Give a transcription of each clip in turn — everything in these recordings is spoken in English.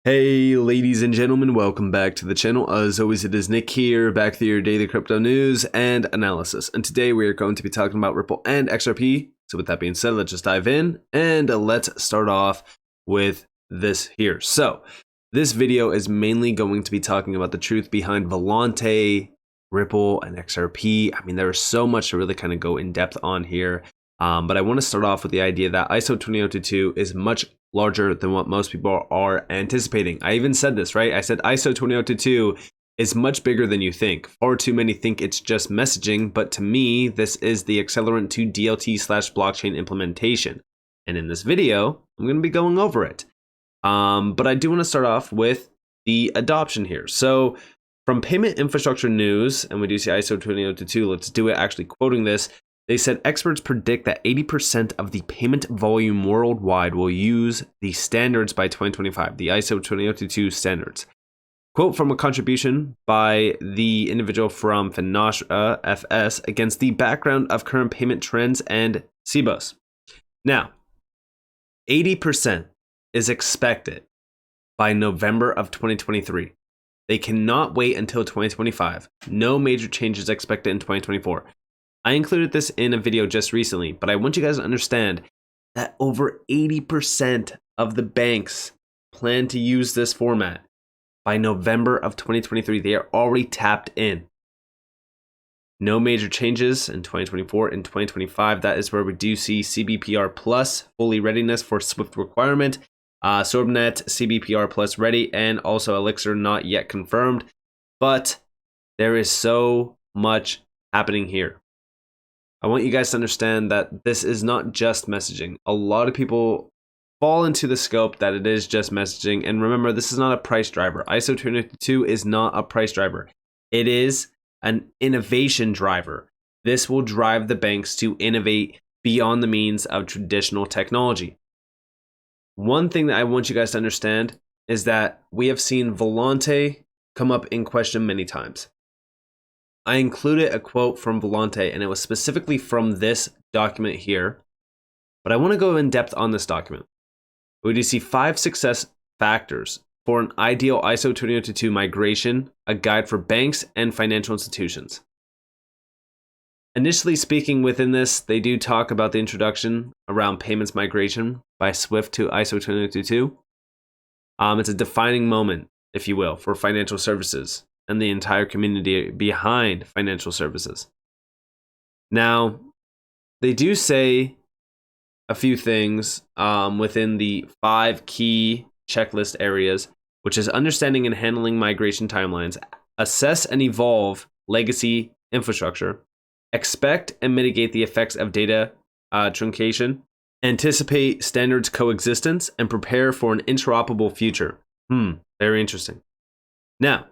Hey ladies and gentlemen, welcome back to the channel. As always, it is Nick here, back with your daily crypto news and analysis. And today we are going to be talking about Ripple and XRP. So with that being said, let's just dive in and let's start off with this here. So this video is mainly going to be talking about the truth behind Volante, Ripple, and XRP. I mean, there is so much to really kind of go in depth on here. But I want to start off with the idea that ISO 20022 is much larger than what most people are anticipating. I even said this, right? I said ISO 20022 is much bigger than you think. Far too many think it's just messaging, but to me, this is the accelerant to DLT/blockchain implementation. And in this video, I'm going to be going over it. But I do want to start off with the adoption here. So from Payment Infrastructure News, and we do see ISO 20022, let's do it actually quoting this. They said experts predict that 80% of the payment volume worldwide will use the standards by 2025, the ISO 20022 standards. Quote from a contribution by the individual from Finastra FS against the background of current payment trends and CBOS. Now, 80% is expected by November of 2023. They cannot wait until 2025. No major changes expected in 2024. I included this in a video just recently, but I want you guys to understand that over 80% of the banks plan to use this format by November of 2023. They are already tapped in. No major changes in 2024. In 2025, that is where we do see CBPR Plus fully readiness for Swift requirement, Sorbnet CBPR Plus ready, and also Elixir not yet confirmed. But there is so much happening here. I want you guys to understand that this is not just messaging. A lot of people fall into the scope that it is just messaging. And remember, this is not a price driver. ISO 20022 is not a price driver. It is an innovation driver. This will drive the banks to innovate beyond the means of traditional technology. One thing that I want you guys to understand is that we have seen Volante come up in question many times. I included a quote from Volante, and it was specifically from this document here. But I want to go in depth on this document. We do see 5 success factors for an ideal ISO 20022 migration, a guide for banks and financial institutions. Initially speaking within this, they do talk about the introduction around payments migration by Swift to ISO 20022. It's a defining moment, if you will, for financial services and the entire community behind financial services. Now, they do say a few things within the 5 key checklist areas, which is understanding and handling migration timelines, assess and evolve legacy infrastructure, expect and mitigate the effects of data truncation, anticipate standards coexistence, and prepare for an interoperable future. Very interesting. Now,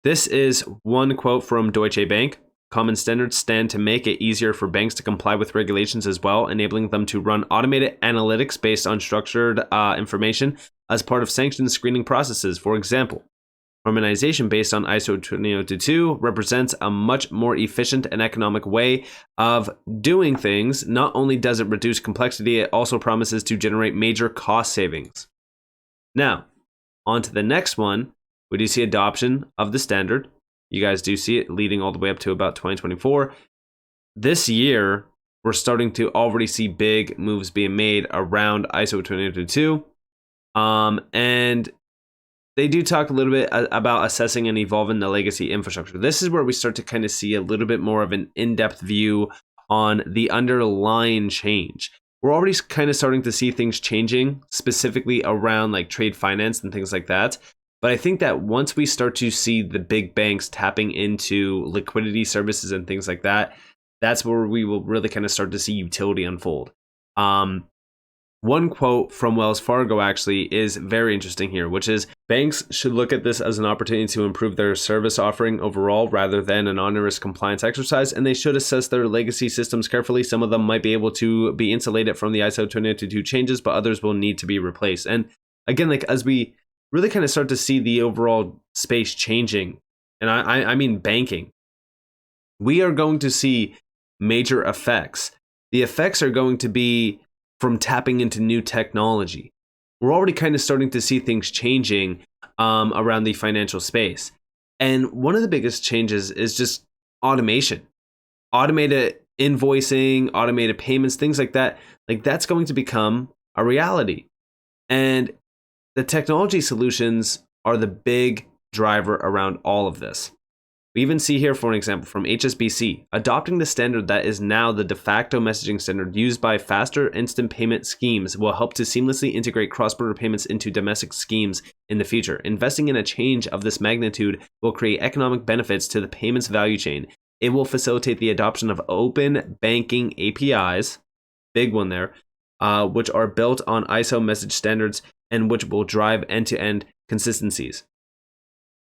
this is one quote from Deutsche Bank. Common standards stand to make it easier for banks to comply with regulations as well, enabling them to run automated analytics based on structured information as part of sanctions screening processes. For example, harmonization based on ISO 20022 represents a much more efficient and economic way of doing things. Not only does it reduce complexity, it also promises to generate major cost savings. Now, on to the next one. We do see adoption of the standard. You guys do see it leading all the way up to about 2024. This year, we're starting to already see big moves being made around ISO 20022. And they do talk a little bit about assessing and evolving the legacy infrastructure. This is where we start to kind of see a little bit more of an in-depth view on the underlying change. We're already kind of starting to see things changing, specifically around like trade finance and things like that. But I think that once we start to see the big banks tapping into liquidity services and things like that, that's where we will really kind of start to see utility unfold. One quote from Wells Fargo actually is very interesting here, which is banks should look at this as an opportunity to improve their service offering overall rather than an onerous compliance exercise, and they should assess their legacy systems carefully. Some of them might be able to be insulated from the ISO 20022 changes, but others will need to be replaced. And again, like as we really kind of start to see the overall space changing, and I mean banking, we are going to see major effects. The effects are going to be from tapping into new technology. we're already kind of starting to see things changing around the financial space. And one of the biggest changes is just automation, automated invoicing, automated payments, things like that. Like that's going to become a reality. And the technology solutions are the big driver around all of this. We even see here, for an example, from HSBC, adopting the standard that is now the de facto messaging standard used by faster instant payment schemes will help to seamlessly integrate cross-border payments into domestic schemes in the future. Investing in a change of this magnitude will create economic benefits to the payments value chain. It will facilitate the adoption of open banking APIs, big one there, which are built on ISO message standards and which will drive end-to-end consistencies.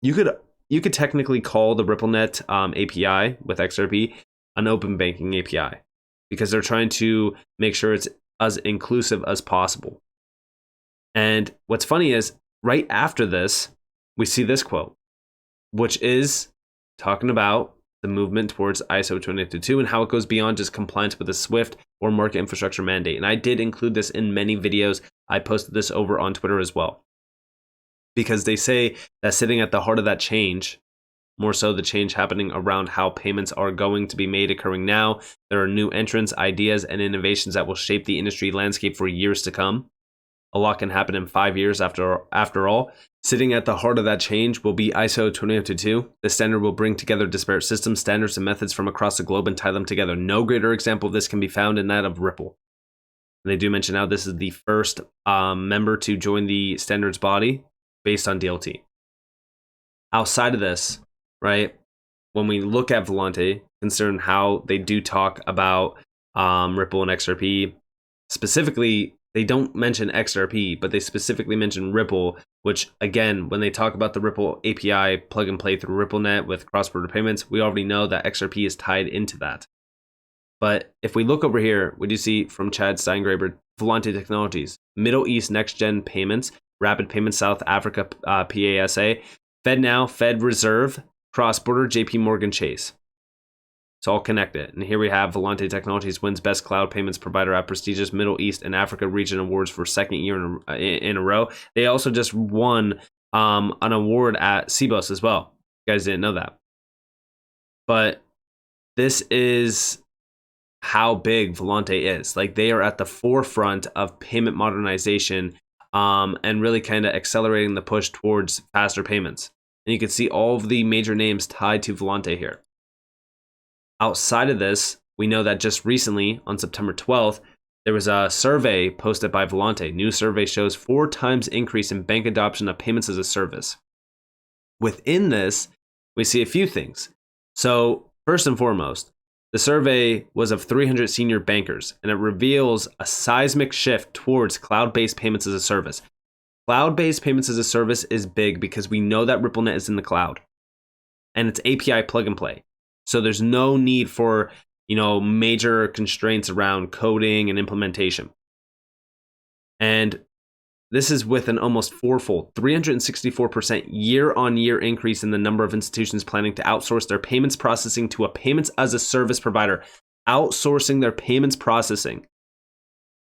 You could technically call the RippleNet API with XRP an open banking API because they're trying to make sure it's as inclusive as possible. And what's funny is right after this, we see this quote, which is talking about the movement towards ISO 20022 and how it goes beyond just compliance with the SWIFT or market infrastructure mandate. And I did include this in many videos. I posted this over on Twitter as well. Because they say that sitting at the heart of that change, more so the change happening around how payments are going to be made occurring now, there are new entrants, ideas, and innovations that will shape the industry landscape for years to come. A lot can happen in 5 years after all. Sitting at the heart of that change will be ISO 20022. The standard will bring together disparate systems, standards, and methods from across the globe and tie them together. No greater example of this can be found in that of Ripple. And they do mention how this is the first member to join the standards body based on DLT. Outside of this, right, when we look at Volante, considering how they do talk about Ripple and XRP, specifically, they don't mention XRP, but they specifically mention Ripple, which again, when they talk about the Ripple API plug and play through RippleNet with cross-border payments, we already know that XRP is tied into that. But if we look over here, we do see from Chad Steingraber, Volante Technologies, Middle East Next-Gen Payments, Rapid Payments South Africa PASA, FedNow, Fed Reserve, Cross-Border, JP Morgan Chase. It's all connected. And here we have Volante Technologies wins Best Cloud Payments Provider at prestigious Middle East and Africa Region Awards for second year in a row. They also just won an award at CBOS as well. You guys didn't know that. But this is how big Volante is. Like they are at the forefront of payment modernization and really kind of accelerating the push towards faster payments. And you can see all of the major names tied to Volante here. Outside of this, we know that just recently, on September 12th, there was a survey posted by Volante. New survey shows 4 times increase in bank adoption of payments as a service. Within this, we see a few things. So first and foremost, the survey was of 300 senior bankers, and it reveals a seismic shift towards cloud-based payments as a service. Cloud-based payments as a service is big because we know that RippleNet is in the cloud, and it's API plug and play. So there's no need for, major constraints around coding and implementation. And this is with an almost fourfold, 364% year-on-year increase in the number of institutions planning to outsource their payments processing to a payments as a service provider, outsourcing their payments processing.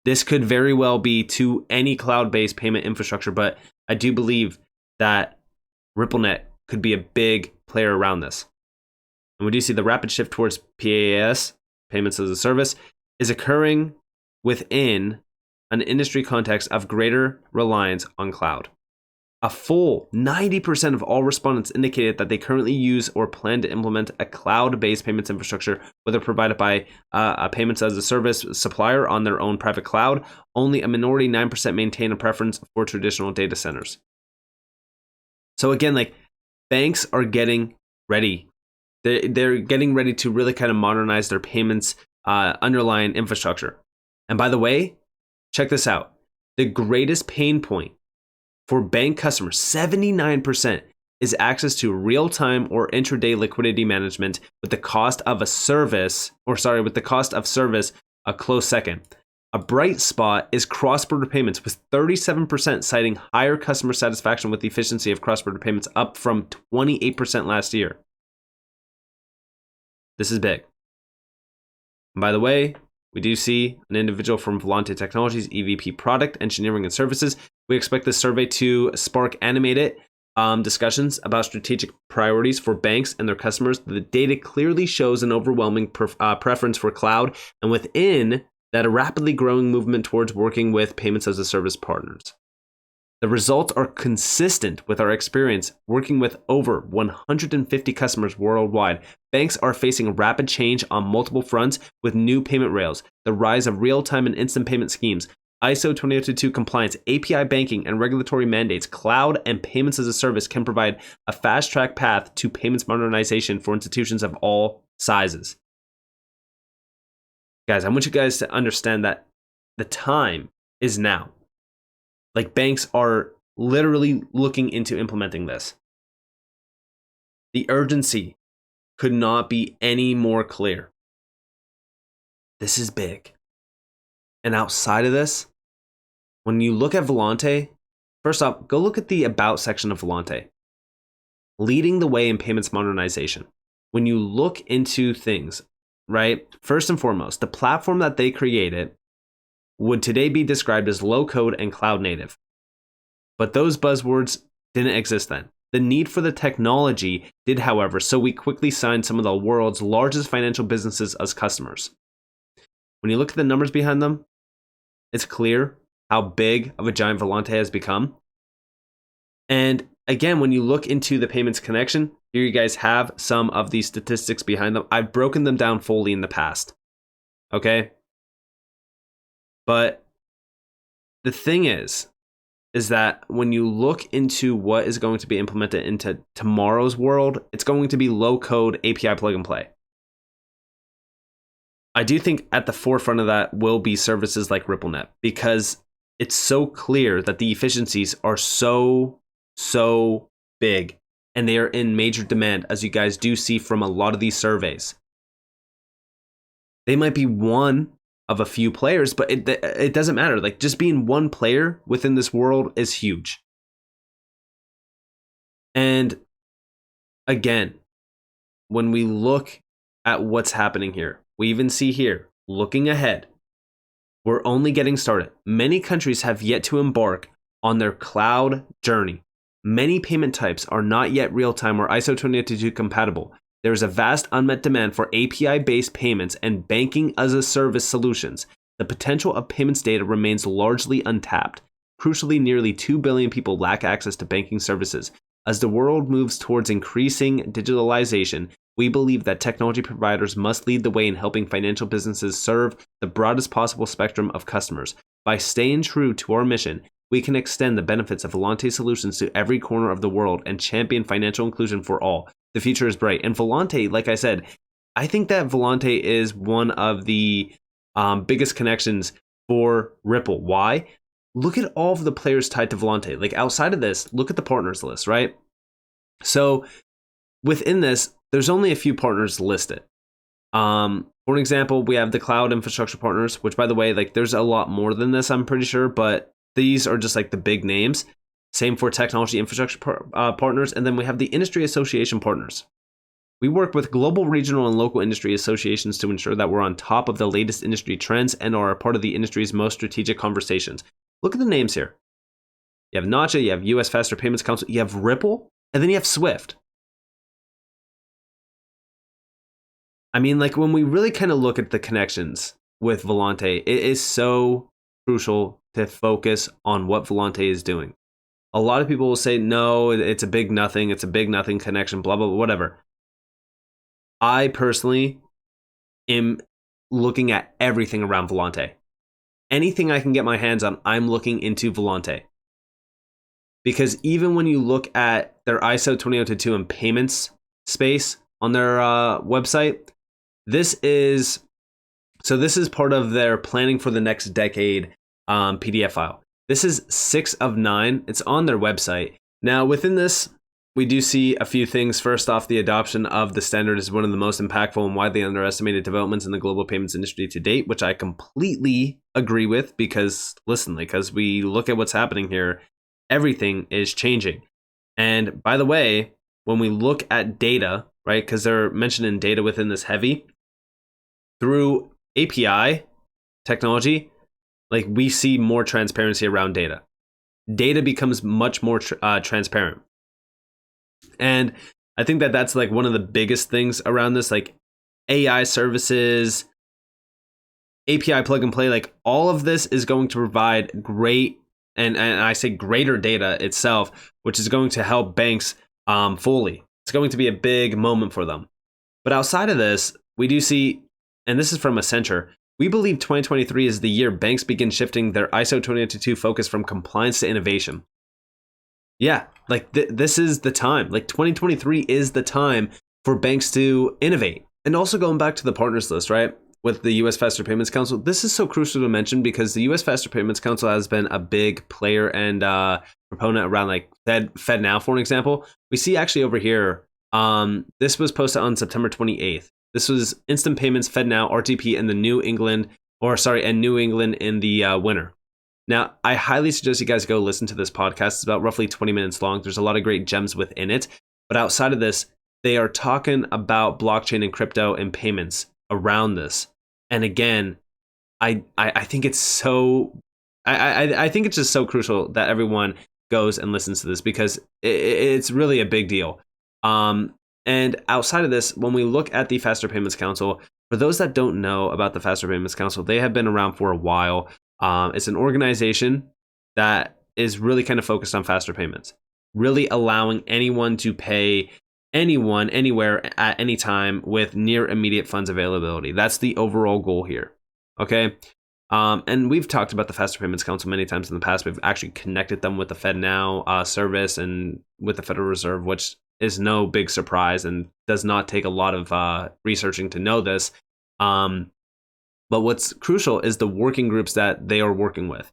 This could very well be to any cloud-based payment infrastructure, but I do believe that RippleNet could be a big player around this. And we do see the rapid shift towards PaaS, payments as a service, is occurring within an industry context of greater reliance on cloud. A full 90% of all respondents indicated that they currently use or plan to implement a cloud-based payments infrastructure, whether provided by a payments as a service supplier on their own private cloud. Only a minority, 9%, maintain a preference for traditional data centers. So again, like banks are getting ready. They're getting ready to really kind of modernize their payments underlying infrastructure. And by the way, check this out. The greatest pain point for bank customers, 79%, is access to real-time or intraday liquidity management with the cost of service a close second. A bright spot is cross-border payments, with 37% citing higher customer satisfaction with the efficiency of cross-border payments, up from 28% last year. This is big. And by the way, we do see an individual from Volante Technologies, EVP Product, Engineering and Services, We expect this survey to spark animated discussions about strategic priorities for banks and their customers. The data clearly shows an overwhelming preference for cloud, and within that, a rapidly growing movement towards working with payments as a service partners. The results are consistent with our experience working with over 150 customers worldwide. Banks are facing rapid change on multiple fronts with new payment rails, the rise of real-time and instant payment schemes, ISO 20022 compliance, API banking, and regulatory mandates. Cloud and payments as a service can provide a fast-track path to payments modernization for institutions of all sizes. Guys, I want you guys to understand that the time is now. Like, banks are literally looking into implementing this. The urgency could not be any more clear. This is big. And outside of this, when you look at Volante, first off, go look at the About section of Volante. Leading the way in payments modernization. When you look into things, right, first and foremost, the platform that they created would today be described as low-code and cloud-native. But those buzzwords didn't exist then. The need for the technology did, however, so we quickly signed some of the world's largest financial businesses as customers. When you look at the numbers behind them, it's clear how big of a giant Volante has become. And again, when you look into the payments connection, here you guys have some of these statistics behind them. I've broken them down fully in the past. Okay? But the thing is that when you look into what is going to be implemented into tomorrow's world, it's going to be low-code API plug and play. I do think at the forefront of that will be services like RippleNet, because it's so clear that the efficiencies are so big and they are in major demand, as you guys do see from a lot of these surveys. They might be one of a few players, but it doesn't matter. Like, just being one player within this world is huge. And again, when we look at what's happening here, we even see here, looking ahead, we're only getting started. Many countries have yet to embark on their cloud journey. Many payment types are not yet real-time or ISO 20022 compatible. There is a vast unmet demand for API-based payments and banking-as-a-service solutions. The potential of payments data remains largely untapped. Crucially, nearly 2 billion people lack access to banking services. As the world moves towards increasing digitalization, we believe that technology providers must lead the way in helping financial businesses serve the broadest possible spectrum of customers. By staying true to our mission, we can extend the benefits of Volante solutions to every corner of the world and champion financial inclusion for all. The future is bright. And Volante, like I said, I think that Volante is one of the biggest connections for Ripple. Why? Look at all of the players tied to Volante. Like, outside of this, look at the partners list, right? So within this, there's only a few partners listed. For example, we have the cloud infrastructure partners, which, by the way, like, there's a lot more than this, I'm pretty sure, but these are just like the big names. Same for technology infrastructure partners. And then we have the industry association partners. We work with global, regional, and local industry associations to ensure that we're on top of the latest industry trends and are a part of the industry's most strategic conversations. Look at the names here. You have Nacha, you have US Faster Payments Council, you have Ripple, and then you have Swift. I mean, like, when we really kind of look at the connections with Volante, it is so crucial to focus on what Volante is doing. A lot of people will say, no, it's a big nothing connection, blah, blah, blah, whatever. I personally am looking at everything around Volante. Anything I can get my hands on, I'm looking into Volante. Because even when you look at their ISO 20022 and payments space on their website, this is part of their planning for the next decade PDF file. This is 6 of 9. It's on their website. Now, within this, we do see a few things. First off, the adoption of the standard is one of the most impactful and widely underestimated developments in the global payments industry to date, which I completely agree with, because, listen, because we look at what's happening here, everything is changing. And by the way, when we look at data, right, because they're mentioning data within this heavy, through API technology, like, we see more transparency around data. data becomes much more transparent. And I think that that's like one of the biggest things around this, like AI services, API plug and play, like all of this is going to provide great, and I say greater data itself, which is going to help banks fully. It's going to be a big moment for them. But outside of this, we do see, and this is from Accenture, we believe 2023 is the year banks begin shifting their ISO 20022 focus from compliance to innovation. Yeah, like this is the time. Like 2023 is the time for banks to innovate. And also going back to the partners list, right? With the US Faster Payments Council, this is so crucial to mention because the US Faster Payments Council has been a big player and proponent around like FedNow, for an example. We see actually over here, this was posted on September 28th. This was instant payments, FedNow, RTP, and New England in the winter. Now, I highly suggest you guys go listen to this podcast. It's about roughly 20 minutes long. There's a lot of great gems within it. But outside of this, they are talking about blockchain and crypto and payments around this. And again, I think it's so I think it's just so crucial that everyone goes and listens to this because it's really a big deal. And outside of this, when we look at the Faster Payments Council, for those that don't know about the Faster Payments Council, they have been around for a while. It's an organization that is really kind of focused on faster payments, really allowing anyone to pay anyone, anywhere, at any time with near immediate funds availability. That's the overall goal here. Okay. And we've talked about the Faster Payments Council many times in the past. We've actually connected them with the FedNow service and with the Federal Reserve, which is no big surprise and does not take a lot of researching to know this. But what's crucial is the working groups that they are working with.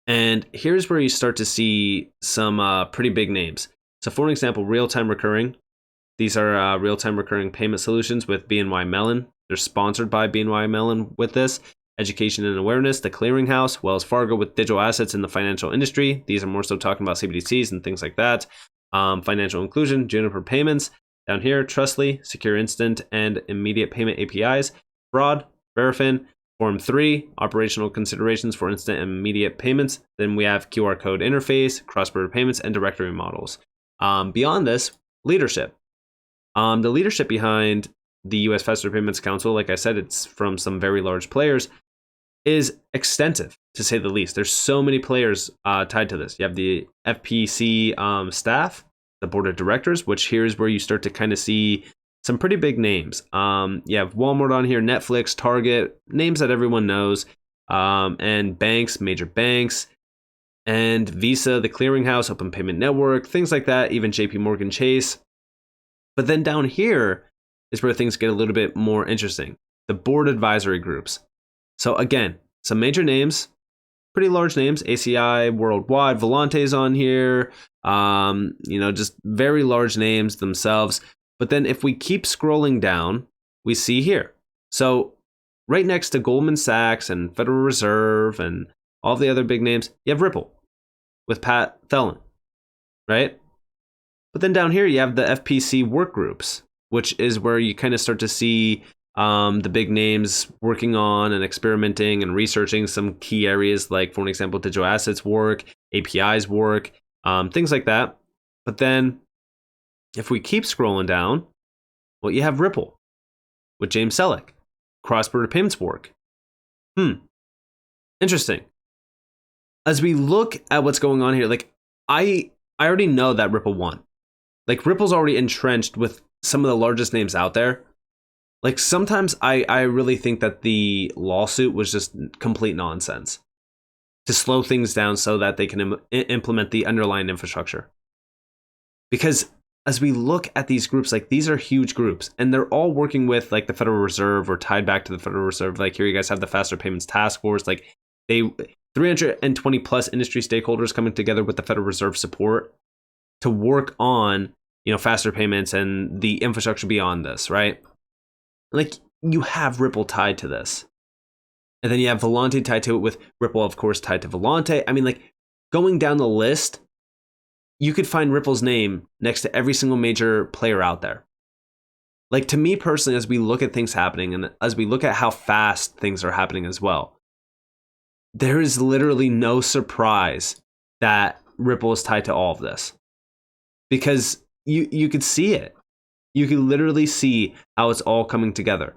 And here's where you start to see some pretty big names. So for an example, real-time recurring. These are real-time recurring payment solutions with BNY Mellon. They're sponsored by BNY Mellon with this. Education and awareness, the clearinghouse, Wells Fargo with digital assets in the financial industry. These are more so talking about CBDCs and things like that. Financial inclusion, Juniper Payments. Down here, Trustly, secure instant and immediate payment APIs. Fraud, Verifin. Form 3, operational considerations for instant and immediate payments. Then we have QR code interface, cross-border payments, and directory models. Beyond this, leadership. The leadership behind the US Faster Payments Council, like I said, it's from some very large players, is extensive, to say the least. There's so many players tied to this. You have the FPC staff, the board of directors, which here's where you start to kind of see some pretty big names. You have Walmart on here, Netflix, Target, names that everyone knows, and banks, major banks, and Visa, the clearinghouse, Open Payment Network, things like that, even JP Morgan Chase. But then down here is where things get a little bit more interesting. The board advisory groups. So again, some major names, pretty large names, ACI, Worldwide, Volante's on here, just very large names themselves. But then if we keep scrolling down, we see here. So right next to Goldman Sachs and Federal Reserve and all the other big names, you have Ripple with Pat Thelen, right? But then down here, you have the FPC work groups, which is where you kind of start to see the big names working on and experimenting and researching some key areas like, for an example, digital assets work, APIs work, things like that. But then if we keep scrolling down, well, you have Ripple with James Selleck, cross-border payments work. Interesting. As we look at what's going on here, like I already know that Ripple won. Like Ripple's already entrenched with some of the largest names out there. Like sometimes I really think that the lawsuit was just complete nonsense to slow things down so that they can implement the underlying infrastructure. Because as we look at these groups, like these are huge groups and they're all working with like the Federal Reserve or tied back to the Federal Reserve. Like here you guys have the Faster Payments Task Force, like 320 plus industry stakeholders coming together with the Federal Reserve support to work on, faster payments and the infrastructure beyond this, right? Like you have Ripple tied to this. And then you have Volante tied to it with Ripple, of course, tied to Volante. I mean, like going down the list, you could find Ripple's name next to every single major player out there. Like to me personally, as we look at things happening and as we look at how fast things are happening as well, there is literally no surprise that Ripple is tied to all of this, because you could see it. You can literally see how it's all coming together.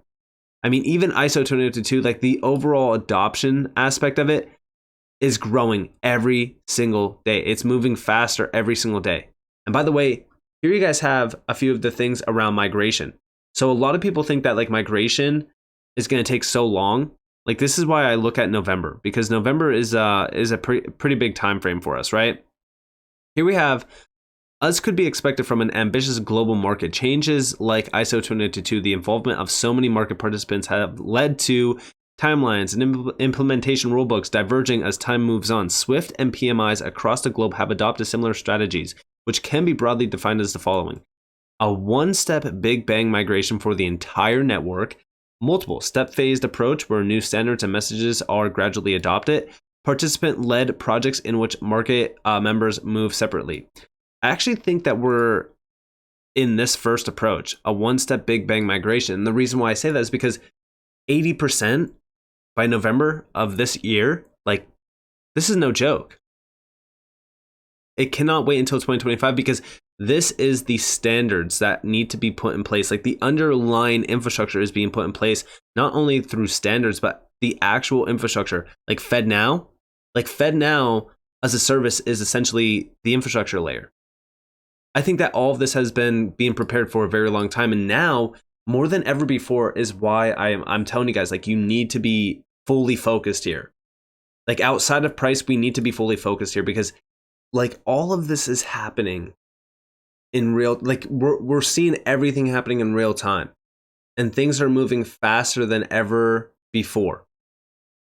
I mean, even ISO 2022, like the overall adoption aspect of it is growing every single day. It's moving faster every single day. And by the way, here you guys have a few of the things around migration. So a lot of people think that like migration is going to take so long. Like this is why I look at November, because November is a pretty big time frame for us, right? Here we have us could be expected from an ambitious global market. Changes like ISO 2022, the involvement of so many market participants have led to timelines and implementation rulebooks diverging as time moves on. SWIFT and PMIs across the globe have adopted similar strategies, which can be broadly defined as the following: a one-step big bang migration for the entire network, multiple step-phased approach where new standards and messages are gradually adopted, participant-led projects in which market members move separately. I actually think that we're in this first approach, a one-step big bang migration. And the reason why I say that is because 80% by November of this year, like this is no joke. It cannot wait until 2025 because this is the standards that need to be put in place. Like the underlying infrastructure is being put in place, not only through standards, but the actual infrastructure. Like FedNow as a service is essentially the infrastructure layer. I think that all of this has been being prepared for a very long time. And now more than ever before is why I'm telling you guys, like you need to be fully focused here. Like outside of price, we need to be fully focused here because like all of this is happening in real, like we're seeing everything happening in real time and things are moving faster than ever before.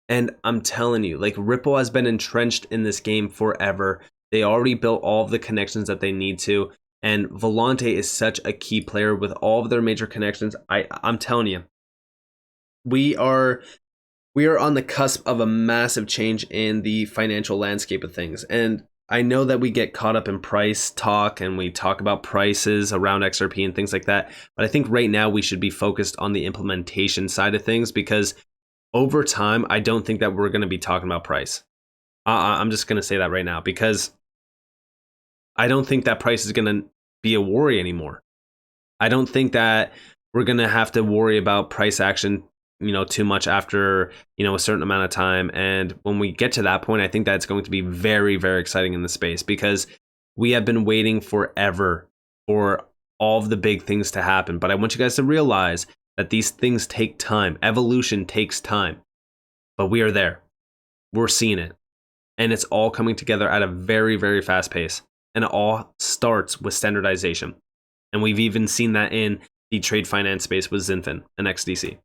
And I'm telling you, like Ripple has been entrenched in this game forever. They already built all of the connections that they need to. And Volante is such a key player with all of their major connections. I'm telling you, we are on the cusp of a massive change in the financial landscape of things. And I know that we get caught up in price talk and we talk about prices around XRP and things like that. But I think right now we should be focused on the implementation side of things, because over time, I don't think that we're going to be talking about price. I'm just going to say that right now, because I don't think that price is going to be a worry anymore. I don't think that we're going to have to worry about price action, too much after, a certain amount of time. And when we get to that point, I think that it's going to be very, very exciting in the space, because we have been waiting forever for all of the big things to happen. But I want you guys to realize that these things take time. Evolution takes time, but we are there. We're seeing it. And it's all coming together at a very, very fast pace. And it all starts with standardization. And we've even seen that in the trade finance space with XINFIN and XDC.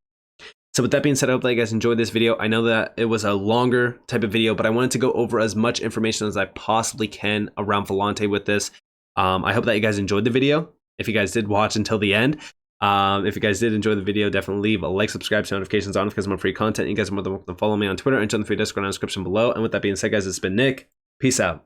So with that being said, I hope that you guys enjoyed this video. I know that it was a longer type of video, but I wanted to go over as much information as I possibly can around Volante with this. I hope that you guys enjoyed the video. If you guys did watch until the end, if you guys did enjoy the video, definitely leave a like, subscribe, turn notifications on because more free content. You guys are more than welcome to follow me on Twitter and join the free Discord in the description below. And with that being said, guys, it's been Nick. Peace out.